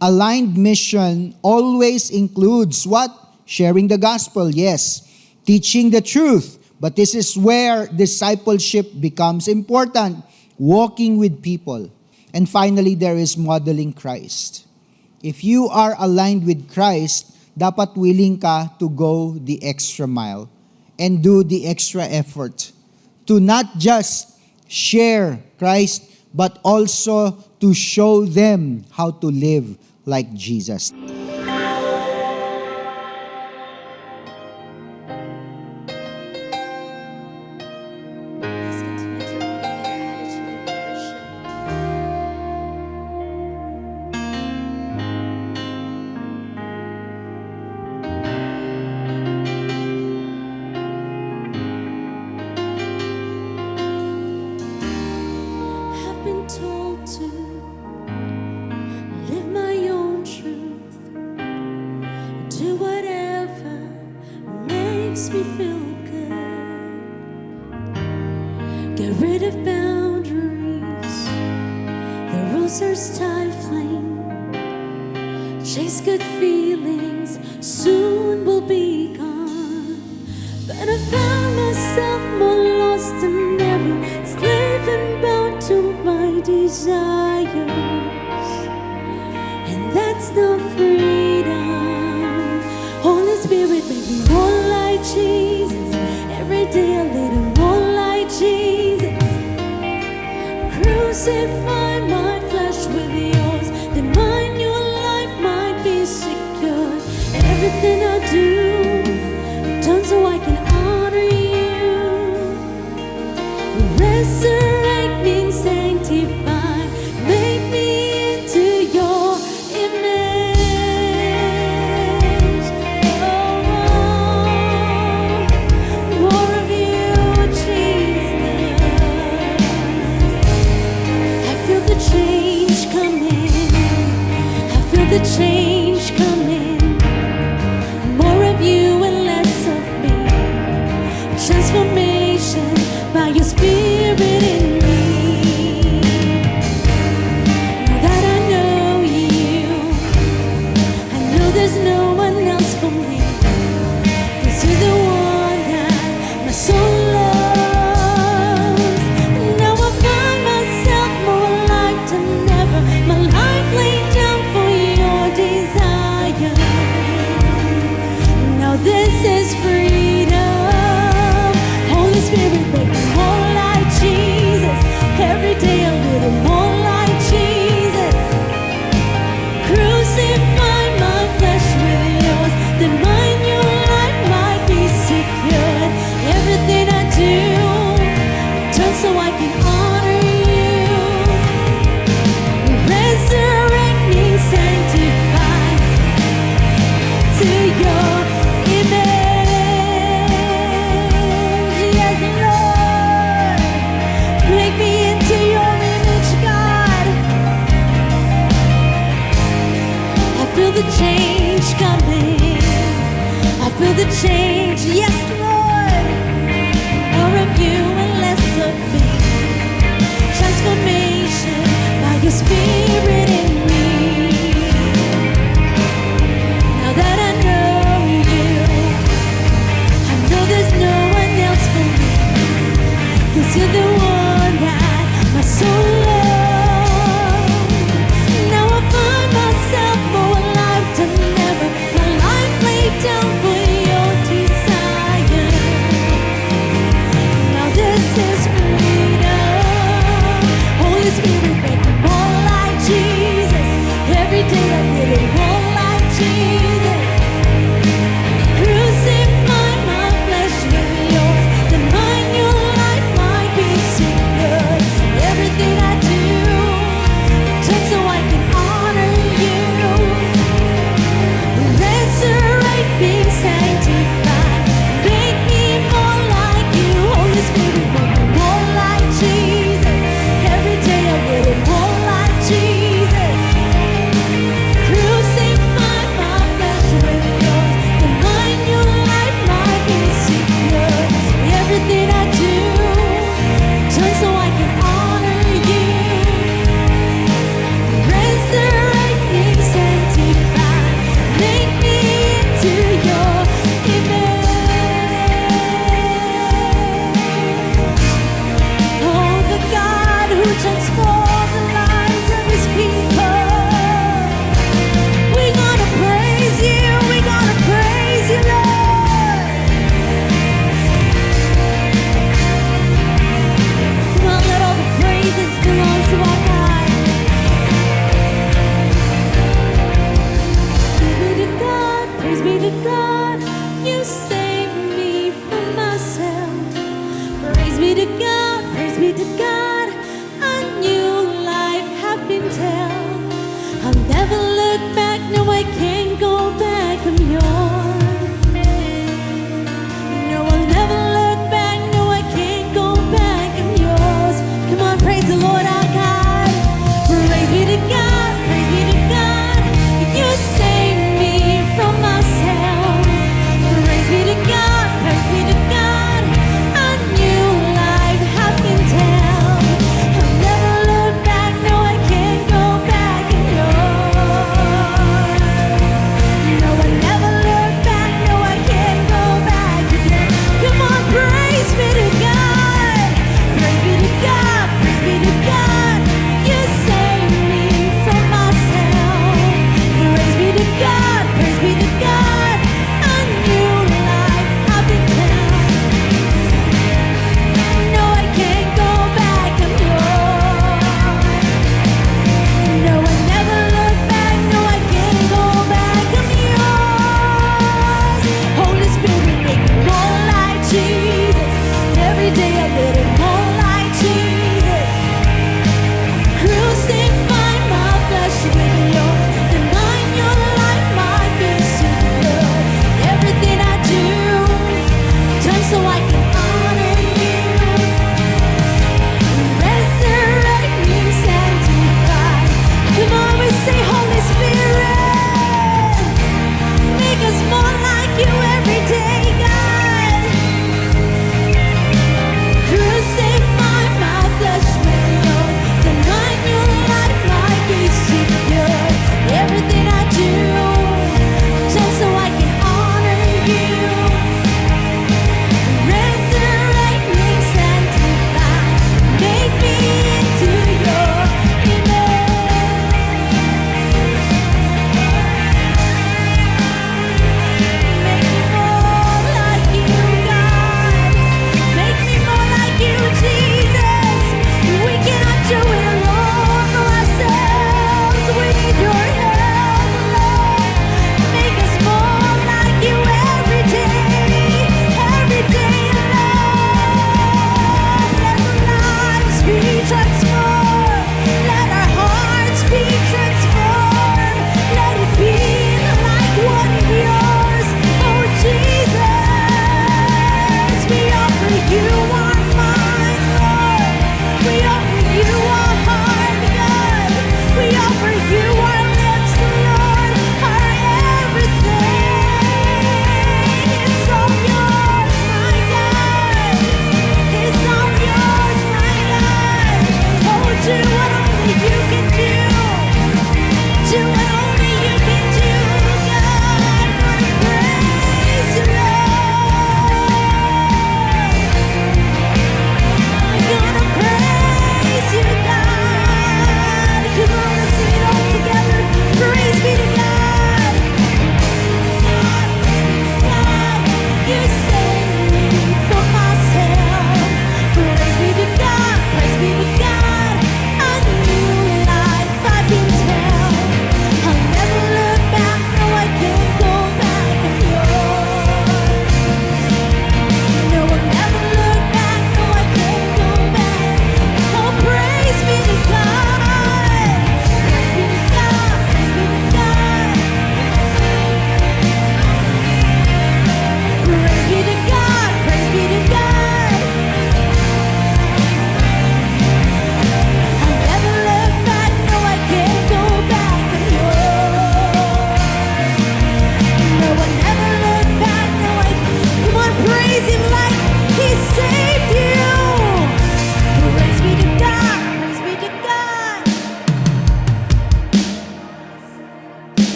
Aligned mission always includes what? Sharing the gospel, yes. Teaching the truth. But this is where discipleship becomes important. Walking with people. And finally, there is modeling Christ. If you are aligned with Christ, dapat willing ka to go the extra mile and do the extra effort to not just share Christ, but also to show them how to live like Jesus. Let's continue to remain in the attitude of worship. I've been told to live my own truth, do whatever makes me feel good, get rid of boundaries, the rules are stifling, chase good feelings, soon will be gone, but I found myself more lost than ever, slave and bound to my desires, and that's not freedom. Holy Spirit, make me more like Jesus, every day a little more like Jesus. Crucify my flesh with yours, then my new life might be secure. Everything I do, done so I can honor you. Resurrect me, sanctify, make me into your image. More of you, Jesus. I feel the change coming. I feel the change coming. More of you and less of me. Transformation by your Spirit in me. Now that I know you, I know there's no one else for me. 'Cause you're the one that my soul loves. Now I find myself more alive than ever. My life laid down for your desire. Now this is freedom. Holy Spirit, make me more like Jesus. Every day a little more like Jesus. Crucify my flesh with yours, then my new life might be secured. Everything I do, done so I can honor you. Resurrect me, sanctify to your image. Yes, Lord, make me into your image, God. I feel the change coming. I feel the change, yes, Lord. More of you and less of me. Transformation by your Spirit in me. Now that I know you, I know there's no one else for me. 'Cause you're the one that my soul loves. Now I find myself more alive than ever. My life laid down for your desire. Now this is freedom. Holy Spirit, make me more like Jesus.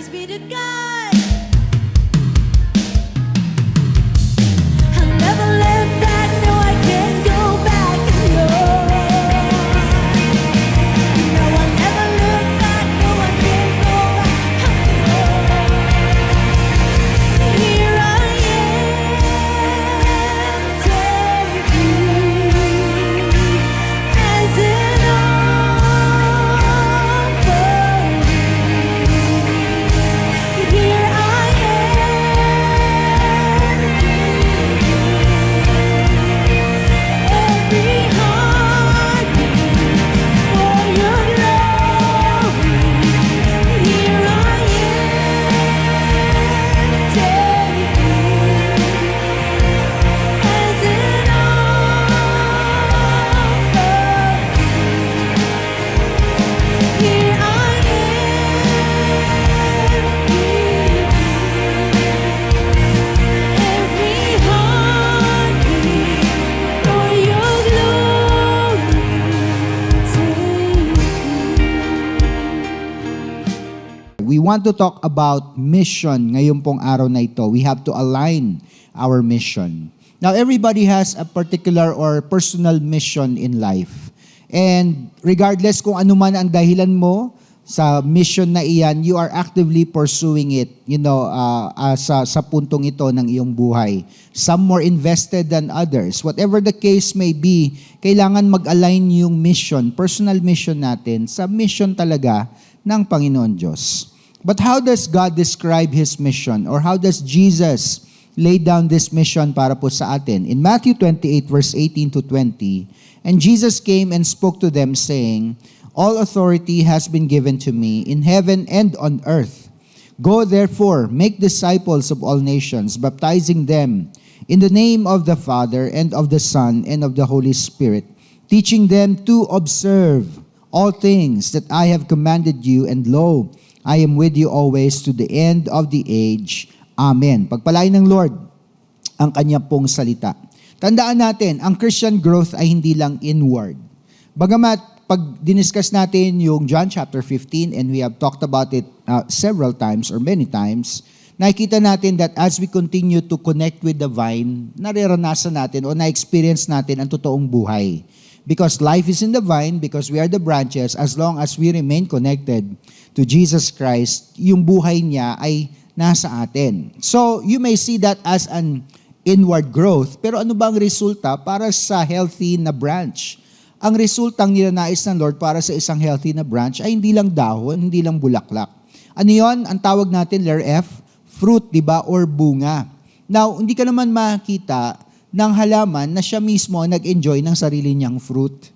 Praise be to God. I'll never live back, no, I can't go back, no. No, I'll never look back, no, I can't go back, no. Here I am, take me as an offering. Here I am, every heartbeat for your glory. Here I am, take me as an offering. Here I am, every heartbeat for your glory. We want to talk about mission ngayon pong araw na ito. We have to align our mission. Now, everybody has a particular or personal mission in life. And regardless kung ano man ang dahilan mo sa mission na iyan, you are actively pursuing it, sa puntong ito ng iyong buhay. Some more invested than others. Whatever the case may be, kailangan mag-align yung mission, personal mission natin, sa mission talaga ng Panginoon Diyos. But how does God describe His mission? Or how does Jesus lay down this mission para po sa atin? In Matthew 28 verse 18 to 20, and Jesus came and spoke to them saying, all authority has been given to me in heaven and on earth. Go therefore, make disciples of all nations, baptizing them in the name of the Father and of the Son and of the Holy Spirit, teaching them to observe all things that I have commanded you, and lo, I am with you always to the end of the age. Amen. Pagpalain ng Lord ang kanya pong salita. Tandaan natin, ang Christian growth ay hindi lang inward. Bagamat pag diniscuss natin yung John chapter 15, and we have talked about it several times or many times, nakikita natin that as we continue to connect with the vine, nararanasan natin o na-experience natin ang totoong buhay. Because life is in the vine, because we are the branches, as long as we remain connected to Jesus Christ, yung buhay niya ay nasa atin. So, you may see that as an inward growth, pero ano ba ang resulta para sa healthy na branch? Ang resultang nilanais ng Lord para sa isang healthy na branch ay hindi lang dahon, hindi lang bulaklak. Ano yon? Ang tawag natin, letter F, fruit, di ba? Or bunga. Now, hindi ka naman makita ng halaman na siya mismo nag-enjoy ng sarili niyang fruit.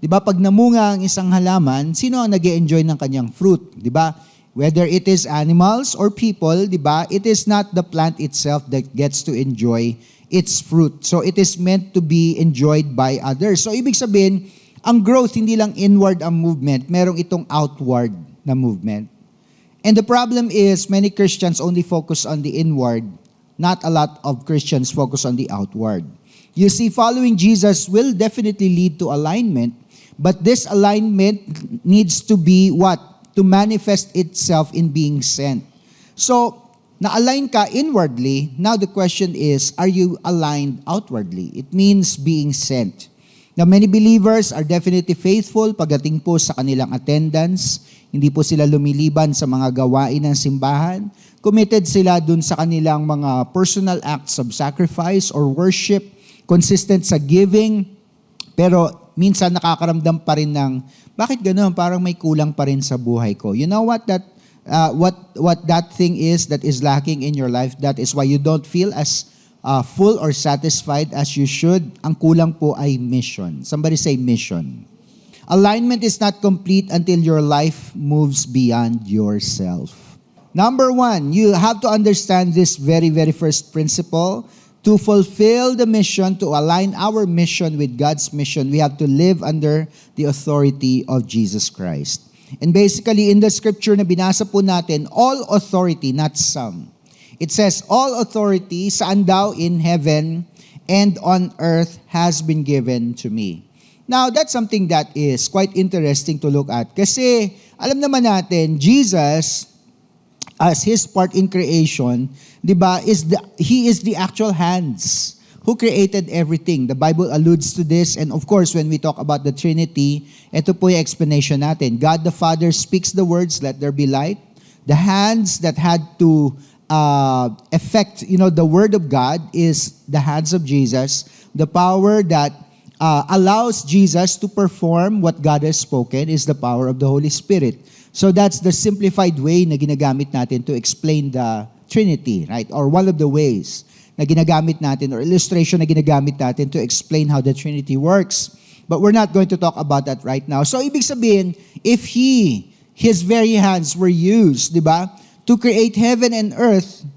'Di ba? Pag namunga ang isang halaman, sino ang nag-enjoy ng kanyang fruit? 'Di ba? Whether it is animals or people, 'di ba? It is not the plant itself that gets to enjoy its fruit. So it is meant to be enjoyed by others. So ibig sabihin, ang growth hindi lang inward ang movement, merong itong outward na movement. And the problem is many Christians only focus on the inward. Not a lot of Christians focus on the outward. You see, following Jesus will definitely lead to alignment, but this alignment needs to be what? To manifest itself in being sent. So, na-align ka inwardly, now the question is, are you aligned outwardly? It means being sent. Now, many believers are definitely faithful pagdating po sa kanilang attendance. Hindi po sila lumiliban sa mga gawain ng simbahan. Committed sila dun sa kanilang mga personal acts of sacrifice or worship, consistent sa giving, pero minsan nakakaramdam pa rin ng, bakit gano'n? Parang may kulang pa rin sa buhay ko. You know what that thing is that is lacking in your life? That is why you don't feel as full or satisfied as you should. Ang kulang po ay mission. Somebody say mission. Alignment is not complete until your life moves beyond yourself. Number one, you have to understand this very, very first principle. To fulfill the mission, to align our mission with God's mission, we have to live under the authority of Jesus Christ. And basically, in the scripture na binasa po natin, all authority, not some. It says, all authority, saan daw in heaven and on earth has been given to me. Now, that's something that is quite interesting to look at. Kasi, alam naman natin, Jesus, as his part in creation, 'di ba, he is the actual hands who created everything. The Bible alludes to this, and of course, when we talk about the Trinity, ito po yung explanation natin. God the Father speaks the words, let there be light. The hands that had to effect, the word of God is the hands of Jesus. The power that allows Jesus to perform what God has spoken is the power of the Holy Spirit. So that's the simplified way na ginagamit natin to explain the Trinity, right? Or one of the ways na ginagamit natin, or illustration na ginagamit natin to explain how the Trinity works. But we're not going to talk about that right now. So ibig sabihin, if his very hands were used, di ba, to create heaven and earth,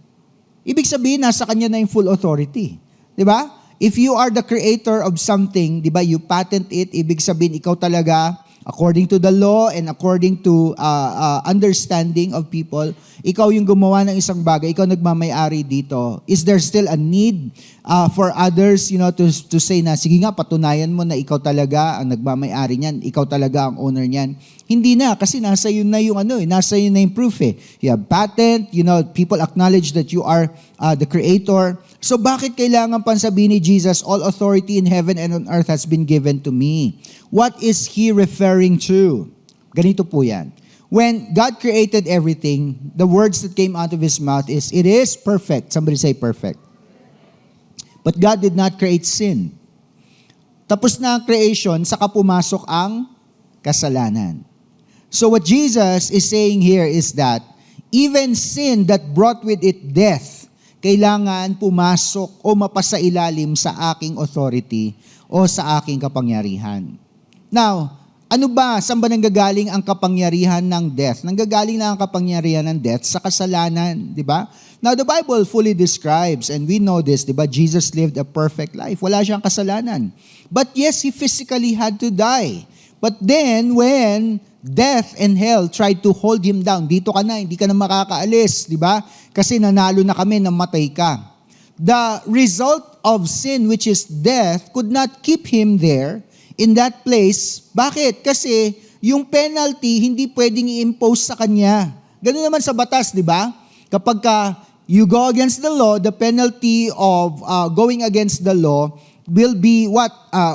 ibig sabihin, nasa kanya na yung full authority. Di ba? If you are the creator of something, di ba, you patent it, ibig sabihin, ikaw talaga, according to the law and according to understanding of people, ikaw yung gumawa ng isang bagay, ikaw nagmamay-ari dito. Is there still a need for others, to say na, sige nga, patunayan mo na ikaw talaga ang nagmamay-ari niyan, ikaw talaga ang owner niyan? Hindi na, kasi nasa yun na yung nasa yun na yung proof eh. You have patent, people acknowledge that you are the creator. So bakit kailangan pang sabihin ni Jesus, all authority in heaven and on earth has been given to me? What is he referring to? Ganito po yan. When God created everything, the words that came out of his mouth is, it is perfect. Somebody say perfect. But God did not create sin. Tapos na ang creation, saka pumasok ang kasalanan. So what Jesus is saying here is that even sin that brought with it death, kailangan pumasok o mapasailalim sa aking authority o sa aking kapangyarihan. Now, ano ba? Saan ba nanggagaling ang kapangyarihan ng death? Nanggagaling na ang kapangyarihan ng death sa kasalanan, di ba? Now, the Bible fully describes, and we know this, di ba? Jesus lived a perfect life. Wala siyang kasalanan. But yes, he physically had to die. But then, when death and hell tried to hold him down, dito ka na, hindi ka na makakaalis, di ba? Kasi nanalo na kami, namatay ka. The result of sin, which is death, could not keep him there in that place. Bakit? Kasi yung penalty hindi pwedeng i-impose sa kanya. Ganun naman sa batas, di ba? Kapag you go against the law, the penalty of going against the law will be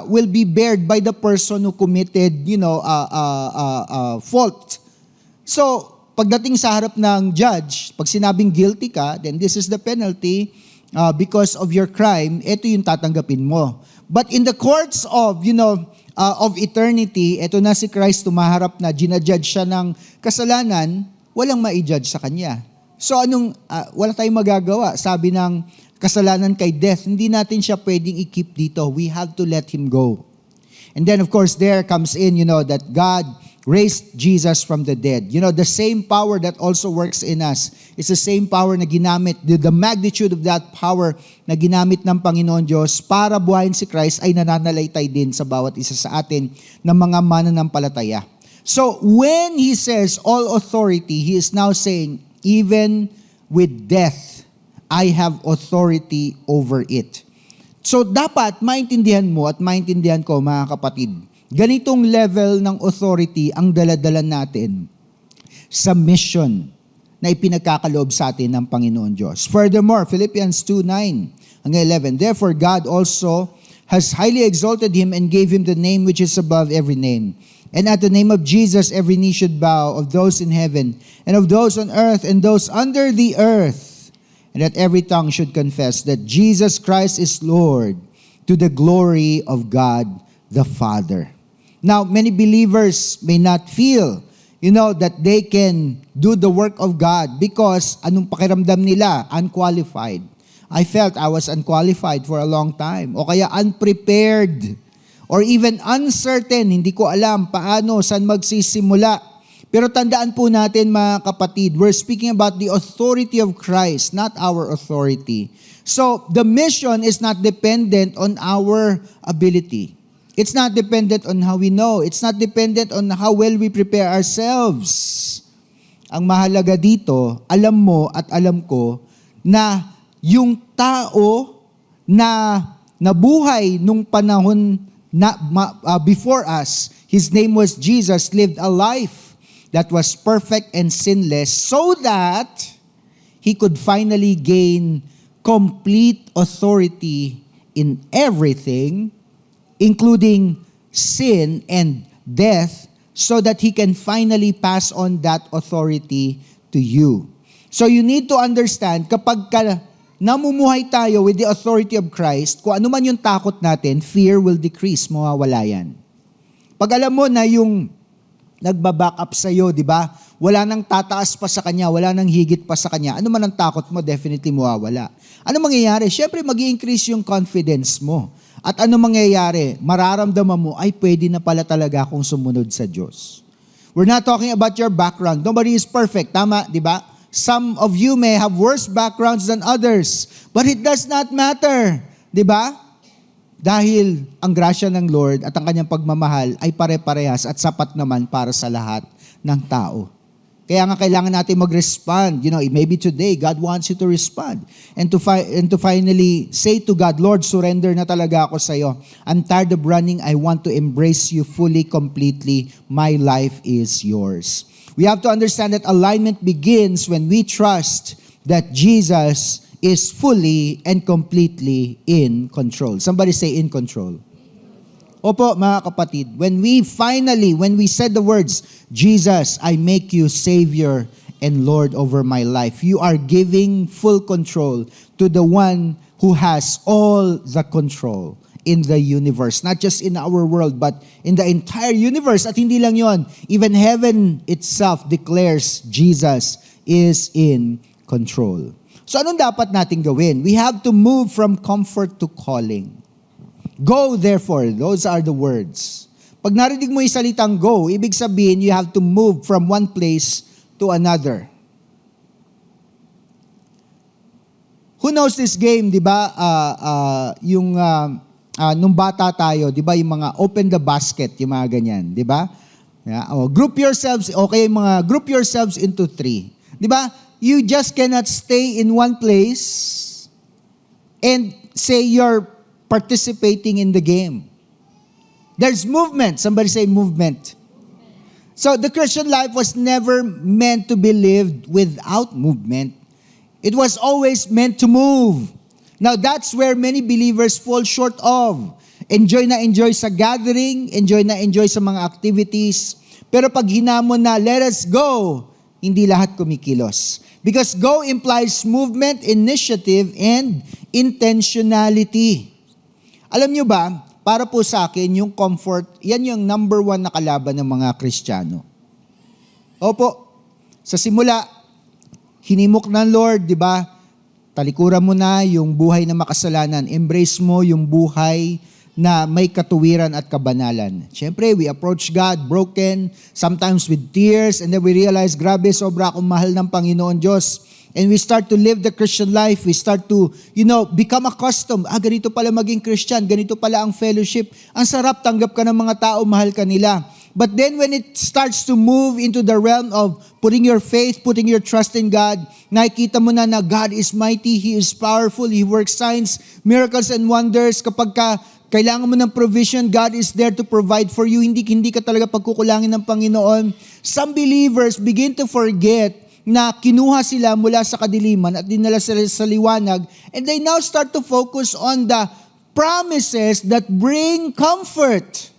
will be bared by the person who committed, fault. So, pagdating sa harap ng judge, pag sinabing guilty ka, then this is the penalty because of your crime, ito yung tatanggapin mo. But in the courts of, of eternity, ito na si Christ tumaharap na, ginajudge siya ng kasalanan, walang ma-judge sa kanya. So wala tayong magagawa. Sabi ng kasalanan kay death, hindi natin siya pwedeng i-keep dito. We have to let him go. And then of course, there comes in, that God raised Jesus from the dead. The same power that also works in us is the same power na ginamit, the magnitude of that power na ginamit ng Panginoon Diyos para buhayin si Christ ay nananalaytay din sa bawat isa sa atin ng mga mananampalataya. So, when He says all authority, He is now saying, even with death, I have authority over it. So, dapat maintindihan mo at maintindihan ko, mga kapatid, ganitong level ng authority ang daladala natin sa mission na ipinagkakaloob sa atin ng Panginoon Diyos. Furthermore, Philippians 2:9-11, therefore God also has highly exalted him and gave him the name which is above every name. And at the name of Jesus, every knee should bow, of those in heaven, and of those on earth, and those under the earth, and that every tongue should confess that Jesus Christ is Lord, to the glory of God the Father. Now, many believers may not feel, that they can do the work of God because anong pakiramdam nila? Unqualified. I felt I was unqualified for a long time. O kaya unprepared. Or even uncertain. Hindi ko alam paano, saan magsisimula. Pero tandaan po natin, mga kapatid, we're speaking about the authority of Christ, not our authority. So, the mission is not dependent on our ability. It's not dependent on how we know. It's not dependent on how well we prepare ourselves. Ang mahalaga dito, alam mo at alam ko na yung tao na nabuhay nung panahon na before us, his name was Jesus, lived a life that was perfect and sinless so that he could finally gain complete authority in everything, including sin and death, so that he can finally pass on that authority to you. So you need to understand, kapag namumuhay tayo with the authority of Christ, kung ano man yung takot natin, fear will decrease, mawawala yan. Pag alam mo na yung nagbaback up sa'yo, di ba? Wala nang tataas pa sa kanya, wala nang higit pa sa kanya. Ano man ang takot mo, definitely mawawala. Ano mangyayari? Siyempre, mag-i-increase yung confidence mo. At ano mangyayari? Mararamdaman mo, ay pwede na pala talaga akong sumunod sa Diyos. We're not talking about your background. Nobody is perfect. Tama, di ba? Some of you may have worse backgrounds than others. But it does not matter. Di ba? Dahil ang grasya ng Lord at ang kanyang pagmamahal ay pare-parehas at sapat naman para sa lahat ng tao. Kaya nga kailangan natin mag-respond. You know, maybe today, God wants you to respond. And to finally say to God, Lord, surrender na talaga ako sa iyo. I'm tired of running. I want to embrace you fully, completely. My life is yours. We have to understand that alignment begins when we trust that Jesus is fully and completely in control. Somebody say in control. Opo, mga kapatid, when we said the words, Jesus, I make you Savior and Lord over my life, you are giving full control to the one who has all the control in the universe. Not just in our world, but in the entire universe. At hindi lang yon, even heaven itself declares Jesus is in control. So anong dapat natin gawin? We have to move from comfort to calling. Go, therefore. Those are the words. Pag narinig mo yung salitang go, ibig sabihin, you have to move from one place to another. Who knows this game, di ba? Nung bata tayo, di ba, yung mga open the basket, yung mga ganyan, di ba? Yeah. Group yourselves into 3. Di ba? You just cannot stay in one place and say you're participating in the game. There's movement. Somebody say movement. So the Christian life was never meant to be lived without movement. It was always meant to move. Now that's where many believers fall short of. Enjoy sa gathering, enjoy sa mga activities. Pero pag hinamon na, let us go, hindi lahat kumikilos. Because go implies movement, initiative, and intentionality. Alam nyo ba, para po sa akin, yung comfort, yan yung number 1 na kalaban ng mga Kristiyano. Opo, sa simula, hinimok ng Lord, di ba? Talikuran mo na yung buhay na makasalanan. Embrace mo yung buhay na may katuwiran at kabanalan. Siyempre, we approach God broken, sometimes with tears, and then we realize, grabe, sobra akong mahal ng Panginoon Diyos. And we start to live the Christian life. We start to, become accustomed. Ganito pala maging Christian. Ganito pala ang fellowship. Ang sarap, tanggap ka ng mga tao, mahal ka nila. But then when it starts to move into the realm of putting your faith, putting your trust in God, nakikita mo na God is mighty, He is powerful, He works signs, miracles, and wonders. Kapag kailangan mo ng provision, God is there to provide for you. Hindi ka talaga pagkukulangin ng Panginoon. Some believers begin to forget na kinuha sila mula sa kadiliman at dinala sila sa liwanag, and they now start to focus on the promises that bring comfort.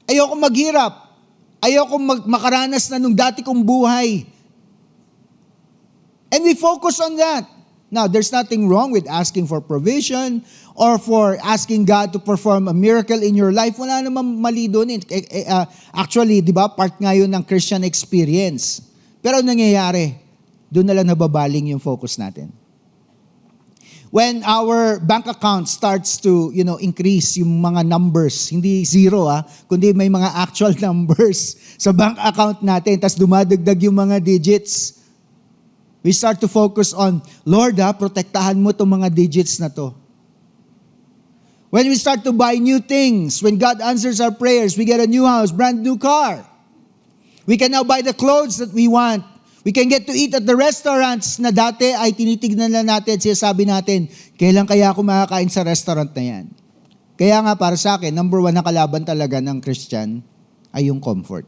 Ayoko maghirap. Ayoko makaranas na nung dati kong buhay. And we focus on that. Now, there's nothing wrong with asking for provision or for asking God to perform a miracle in your life. Wala namang mali doon. Actually, di ba, part nga yun ng Christian experience. Pero nangyayari, doon na lang nababaling yung focus natin. When our bank account starts to, increase yung mga numbers, hindi zero, kundi may mga actual numbers sa bank account natin, tas dumadagdag yung mga digits. We start to focus on, Lord, protektahan mo itong mga digits na to. When we start to buy new things, when God answers our prayers, we get a new house, brand new car. We can now buy the clothes that we want. We can get to eat at the restaurants na dati ay tinitignan na natin, sinasabi natin, kailan kaya ako makakain sa restaurant na yan? Kaya nga para sa akin, number 1 na kalaban talaga ng Christian ay yung comfort.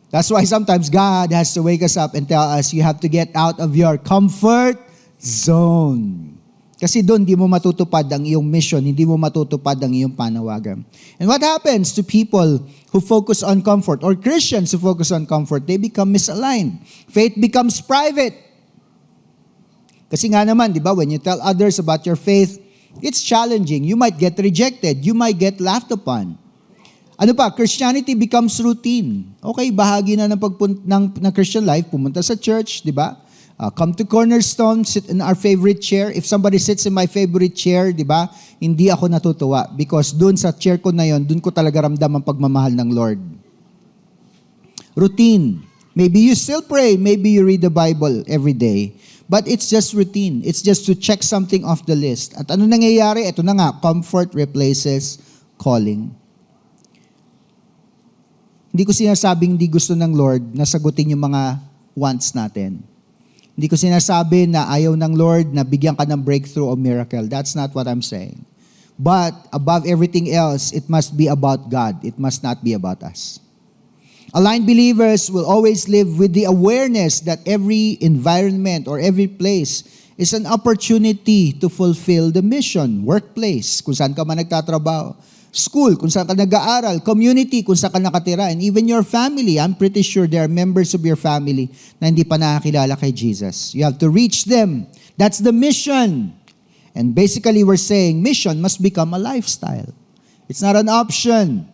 That's why sometimes God has to wake us up and tell us, you have to get out of your comfort zone. Kasi doon, hindi mo matutupad ang iyong mission, hindi mo matutupad ang iyong panawagan. And what happens to people who focus on comfort, or Christians who focus on comfort? They become misaligned. Faith becomes private. Kasi nga naman, di ba, when you tell others about your faith, it's challenging. You might get rejected. You might get laughed upon. Ano pa? Christianity becomes routine. Okay, bahagi na ng Christian life, pumunta sa church, di ba? Come to Cornerstone, sit in our favorite chair. If somebody sits in my favorite chair, di ba, hindi ako natutuwa because dun sa chair ko na yon, dun ko talaga ramdam ang pagmamahal ng Lord. Routine. Maybe you still pray, maybe you read the Bible every day, but it's just routine. It's just to check something off the list. At ano nangyayari? Ito na nga, comfort replaces calling. Hindi ko sinasabing hindi gusto ng Lord na sagutin yung mga wants natin. Hindi ko sinasabi na ayaw ng Lord na bigyan ka ng breakthrough o miracle. That's not what I'm saying. But above everything else, it must be about God. It must not be about us. Aligned believers will always live with the awareness that every environment or every place is an opportunity to fulfill the mission. Workplace, kung saan ka man nagtatrabaho. School, kung saan ka nag-aaral. Community, kung saan ka nakatira. And even your family, I'm pretty sure there are members of your family na hindi pa nakakilala kay Jesus. You have to reach them. That's the mission. And basically, we're saying mission must become a lifestyle. It's not an option.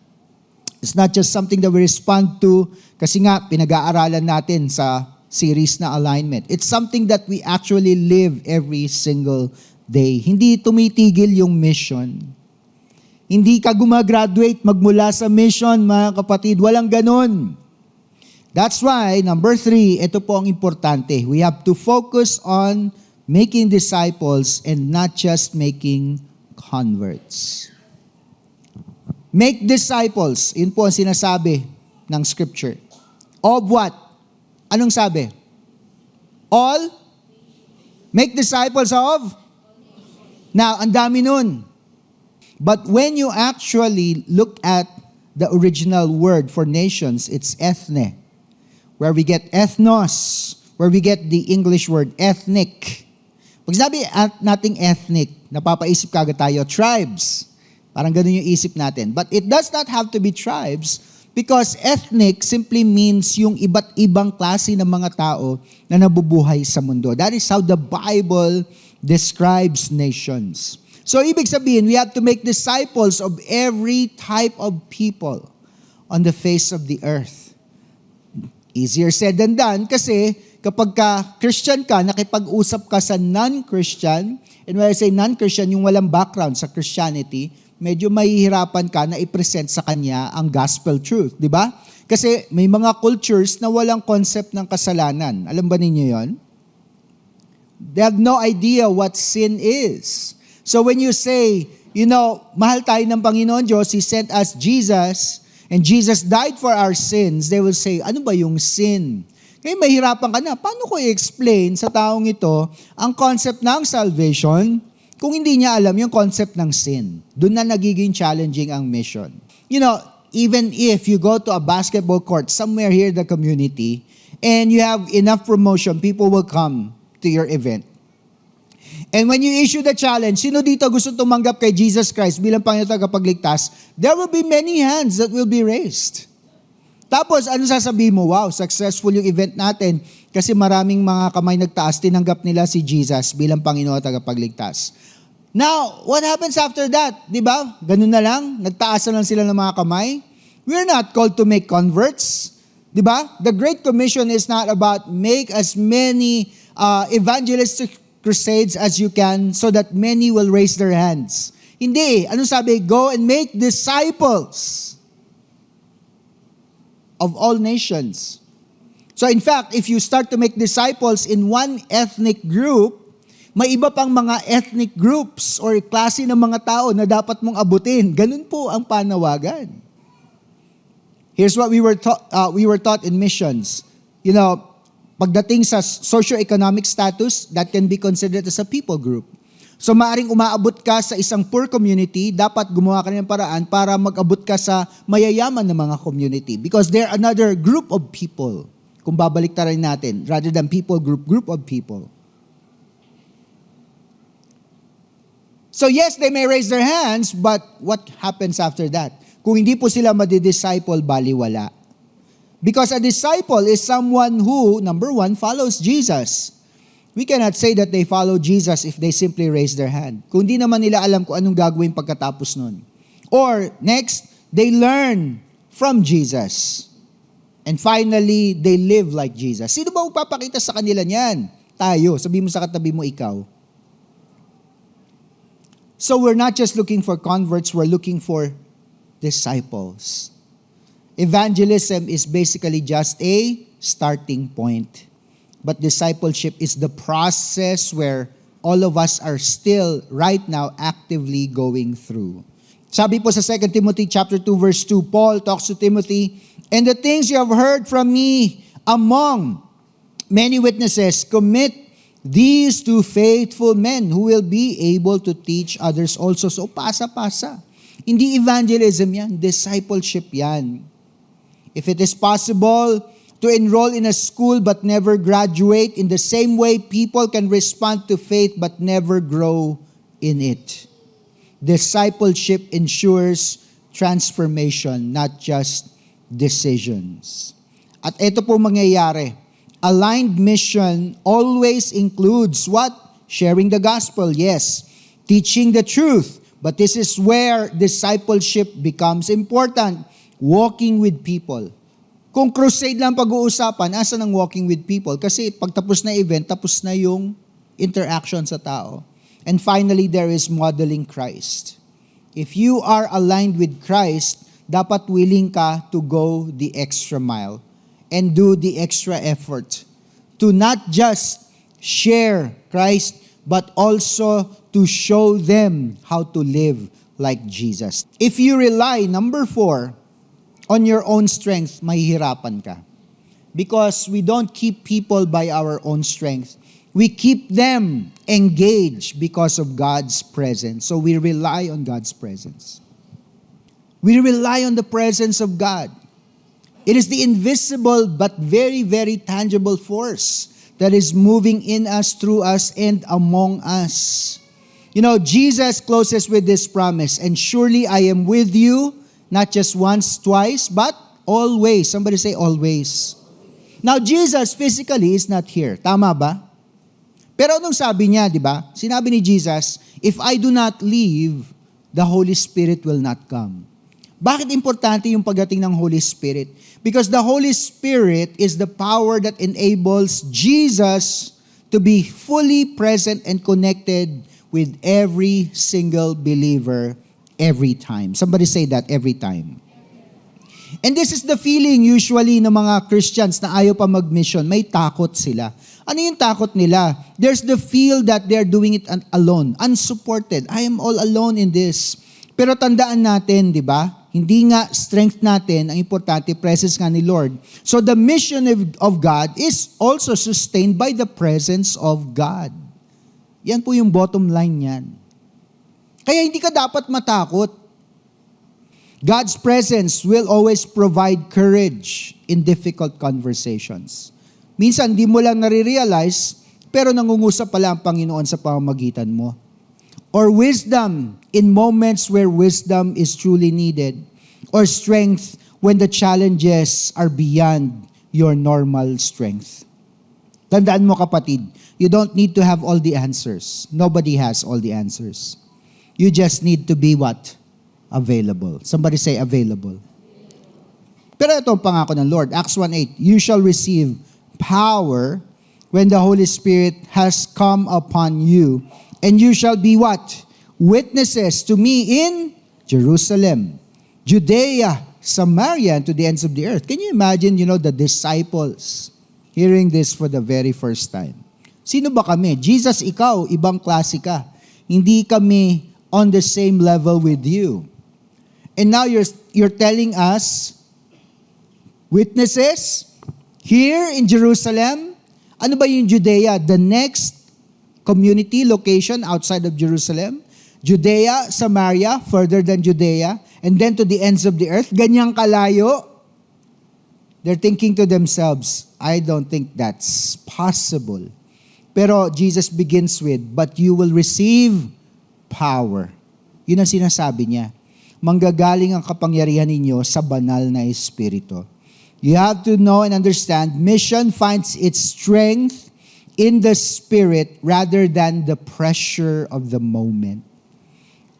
It's not just something that we respond to kasi nga pinag-aaralan natin sa series na alignment. It's something that we actually live every single day. Hindi tumitigil yung mission. Hindi ka gumagraduate magmula sa mission, mga kapatid. Walang ganun. That's why, number 3, ito po ang importante. We have to focus on making disciples and not just making converts. Make disciples. Yun po ang sinasabi ng Scripture. Of what? Anong sabi? All? Make disciples of? Now, ang dami nun. But when you actually look at the original word for nations, it's ethne, where we get ethnos, where we get the English word ethnic. Pag sabi nating ethnic, napapaisip kagad tayo, tribes. Parang ganun yung isip natin. But it does not have to be tribes because ethnic simply means yung iba't ibang klase ng mga tao na nabubuhay sa mundo. That is how the Bible describes nations. So, ibig sabihin, we have to make disciples of every type of people on the face of the earth. Easier said than done kasi kapag ka Christian ka, nakipag-usap ka sa non-Christian, and when I say non-Christian, yung walang background sa Christianity, medyo mahihirapan ka na i-present sa kanya ang gospel truth, di ba? Kasi may mga cultures na walang concept ng kasalanan. Alam ba ninyo yon? They have no idea what sin is. So when you say, mahal tayo ng Panginoon Diyos, He sent us Jesus, and Jesus died for our sins, they will say, ano ba yung sin? Kaya mahirapan ka na, paano ko i-explain sa taong ito ang concept ng salvation kung hindi niya alam yung concept ng sin? Doon na nagiging challenging ang mission. Even if you go to a basketball court somewhere here in the community, and you have enough promotion, people will come to your event. And when you issue the challenge, sino dito gusto tumanggap kay Jesus Christ bilang Panginoon at Tagapagligtas? There will be many hands that will be raised. Tapos, ano sasabihin mo? Wow, successful yung event natin kasi maraming mga kamay nagtaas, tinanggap nila si Jesus bilang Panginoon at Tagapagligtas. Now, what happens after that? Diba? Ganun na lang? Nagtaas na lang sila ng mga kamay? We're not called to make converts. Diba? The Great Commission is not about make as many evangelistic crusades as you can so that many will raise their hands. Hindi. Ano sabi? Go and make disciples of all nations. So in fact, if you start to make disciples in one ethnic group, may iba pang mga ethnic groups or klase ng mga tao na dapat mong abutin. Ganun po ang panawagan. Here's what we were taught in missions. Pagdating sa socio-economic status, that can be considered as a people group. So maaring umaabot ka sa isang poor community, dapat gumawa ka ng paraan para mag-abot ka sa mayayaman na mga community because they're another group of people. Kung babalik rin natin, rather than people, group of people. So yes, they may raise their hands, but what happens after that? Kung hindi po sila madidisciple, baliwala. Because a disciple is someone who, number one, follows Jesus. We cannot say that they follow Jesus if they simply raise their hand. Kung di naman nila alam kung anong gagawin pagkatapos nun. Or, next, they learn from Jesus. And finally, they live like Jesus. Sino ba magpapakita sa kanila niyan? Tayo. Sabi mo sa katabi mo, ikaw. So we're not just looking for converts, we're looking for disciples. Evangelism is basically just a starting point. But discipleship is the process where all of us are still right now actively going through. Sabi po sa 2 Timothy chapter 2 verse 2, Paul talks to Timothy, "And the things you have heard from me among many witnesses, commit these to faithful men who will be able to teach others also." So pasa-pasa. Hindi evangelism yan, discipleship yan. If it is possible to enroll in a school but never graduate, in the same way people can respond to faith but never grow in it. Discipleship ensures transformation, not just decisions. At ito po mangyayari. Aligned mission always includes what? Sharing the gospel, yes. Teaching the truth. But this is where discipleship becomes important. Walking with people. Kung crusade lang pag-uusapan, asan ang walking with people? Kasi pag tapos na event, tapos na yung interaction sa tao. And finally, there is modeling Christ. If you are aligned with Christ, dapat willing ka to go the extra mile and do the extra effort to not just share Christ, but also to show them how to live like Jesus. If you rely, number 4, on your own strength, mahihirapan ka. Because we don't keep people by our own strength. We keep them engaged because of God's presence. So we rely on God's presence. We rely on the presence of God. It is the invisible but very, very tangible force that is moving in us, through us, and among us. You know, Jesus closes with this promise, "And surely I am with you, not just once, twice, but always." Somebody say always. Now, Jesus physically is not here. Tama ba? Pero anong sabi niya, di ba? Sinabi ni Jesus, "If I do not leave, the Holy Spirit will not come." Bakit importante yung pagdating ng Holy Spirit? Because the Holy Spirit is the power that enables Jesus to be fully present and connected with every single believer every time. Somebody say that, every time. And this is the feeling usually ng mga Christians na ayaw pa mag-mission. May takot sila. Ano yung takot nila? There's the feel that they're doing it alone, unsupported. I am all alone in this. Pero tandaan natin, di ba? Hindi nga strength natin, ang importante, presence nga ni Lord. So the mission of God is also sustained by the presence of God. Yan po yung bottom line yan. Kaya hindi ka dapat matakot. God's presence will always provide courage in difficult conversations. Minsan, di mo lang nare-realize, pero nangungusap pala ang Panginoon sa pamamagitan mo. Or wisdom in moments where wisdom is truly needed. Or strength when the challenges are beyond your normal strength. Tandaan mo kapatid, you don't need to have all the answers. Nobody has all the answers. You just need to be what? Available. Somebody say available. Pero ito ang pangako ng Lord. Acts 1:8, "You shall receive power when the Holy Spirit has come upon you, and you shall be" what? "Witnesses to me in Jerusalem, Judea, Samaria, and to the ends of the earth." Can you imagine, the disciples hearing this for the very first time? Sino ba kami? Jesus, ikaw, ibang klase ka. Hindi kami on the same level with you. And now you're telling us, witnesses here in Jerusalem. Ano ba yung Judea? The next community location outside of Jerusalem, Judea, Samaria, further than Judea, and then to the ends of the earth. Ganyang kalayo. They're thinking to themselves, I don't think that's possible. Pero Jesus begins with, but you will receive power. Yun ang sinasabi niya. Manggagaling ang kapangyarihan ninyo sa banal na Espiritu. You have to know and understand, mission finds its strength in the Spirit rather than the pressure of the moment.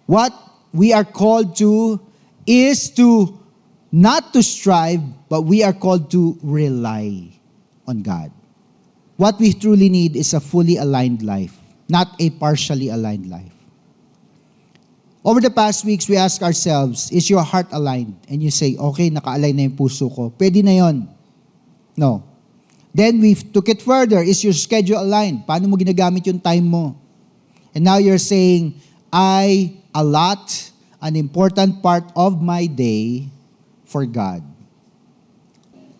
What we are called to is to not to strive, but we are called to rely on God. What we truly need is a fully aligned life, not a partially aligned life. Over the past weeks, we ask ourselves, is your heart aligned? And you say, okay, naka-align na yung puso ko. Pwede na yon. No. Then we took it further. Is your schedule aligned? Paano mo ginagamit yung time mo? And now you're saying, I allot an important part of my day for God.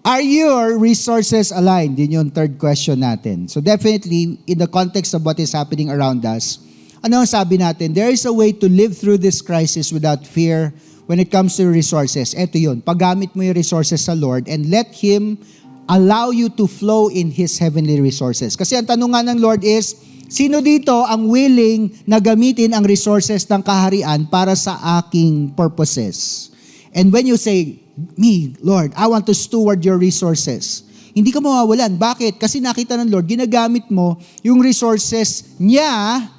Are your resources aligned? Yun yung third question natin. So definitely, in the context of what is happening around us, ano ang sabi natin? There is a way to live through this crisis without fear when it comes to resources. Ito yun, paggamit mo yung resources sa Lord and let Him allow you to flow in His heavenly resources. Kasi ang tanong nga ng Lord is, sino dito ang willing na gamitin ang resources ng kaharian para sa aking purposes? And when you say, me, Lord, I want to steward your resources, hindi ka mawawalan. Bakit? Kasi nakita ng Lord, ginagamit mo yung resources niya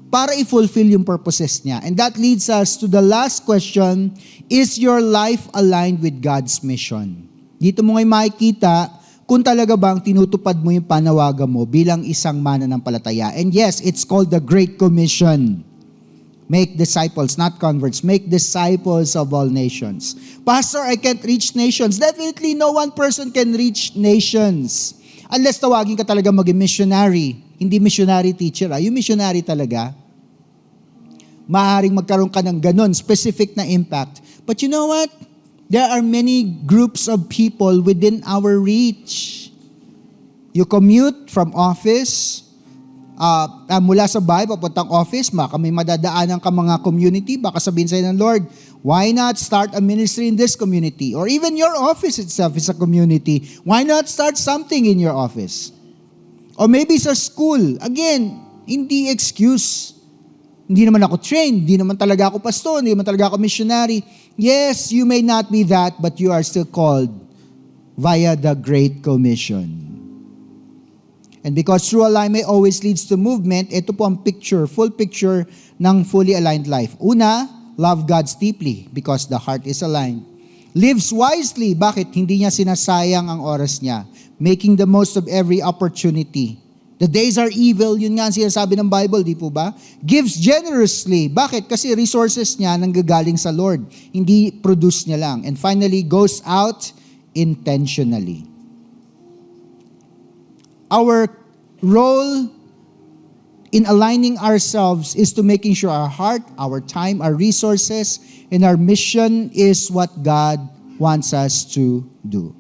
para i-fulfill yung purposes niya. And that leads us to the last question, is your life aligned with God's mission? Dito mo ngayon makikita kung talaga bang tinutupad mo yung panawagan mo bilang isang mananampalataya. And yes, it's called the Great Commission. Make disciples, not converts. Make disciples of all nations. Pastor, I can't reach nations. Definitely no one person can reach nations. Unless tawagin ka talaga maging missionary. Hindi missionary teacher. Yung missionary talaga, maaaring magkaroon ka ng ganun, specific na impact. But you know what? There are many groups of people within our reach. You commute from office, mula sa bahay, papuntang office, baka may madadaanan ka mga community, baka sabihin sa'yo ng Lord, why not start a ministry in this community? Or even your office itself is a community. Why not start something in your office? Or maybe sa school. Again, hindi excuse. Hindi naman ako trained, hindi naman talaga ako pastor, hindi naman talaga ako missionary. Yes, you may not be that, but you are still called via the Great Commission. And because true alignment always leads to movement, ito po ang picture, full picture ng fully aligned life. Una, love God deeply because the heart is aligned. Lives wisely, bakit? Hindi niya sinasayang ang oras niya. Making the most of every opportunity. The days are evil, yun nga ang sinasabi ng Bible, di po ba? Gives generously. Bakit? Kasi resources niya nanggagaling sa Lord. Hindi produce niya lang. And finally, goes out intentionally. Our role in aligning ourselves is to making sure our heart, our time, our resources, and our mission is what God wants us to do.